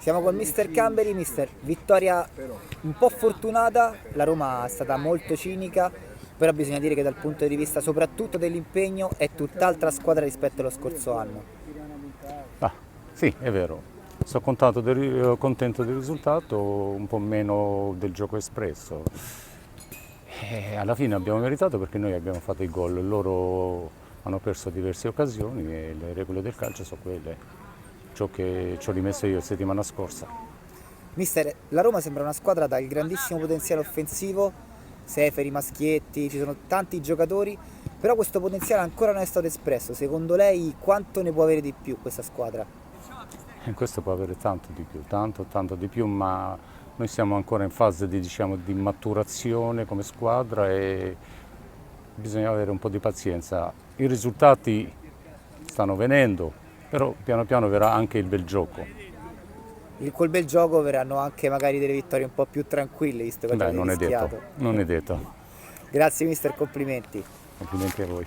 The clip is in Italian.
Siamo con mister Camberi, mister, vittoria un po' fortunata, la Roma è stata molto cinica, però bisogna dire che dal punto di vista soprattutto dell'impegno è tutt'altra squadra rispetto allo scorso anno. Ah, sì, è vero. Sono contento del risultato, un po' meno del gioco espresso. Alla fine abbiamo meritato perché noi abbiamo fatto i gol, loro hanno perso diverse occasioni e le regole del calcio sono quelle. Ciò che ci ho rimesso io settimana scorsa. Mister, la Roma sembra una squadra dal grandissimo potenziale offensivo, Seferi, Maschietti, ci sono tanti giocatori, però questo potenziale ancora non è stato espresso. Secondo lei quanto ne può avere di più questa squadra? E questo può avere tanto di più, tanto di più, ma noi siamo ancora in fase di, diciamo, di maturazione come squadra e bisogna avere un po' di pazienza. I risultati stanno venendo, però piano piano verrà anche il bel gioco. Col bel gioco verranno anche magari delle vittorie un po' più tranquille, visto che Beh, avete non è detto, rischiato. non è detto. Grazie mister, complimenti. Complimenti a voi.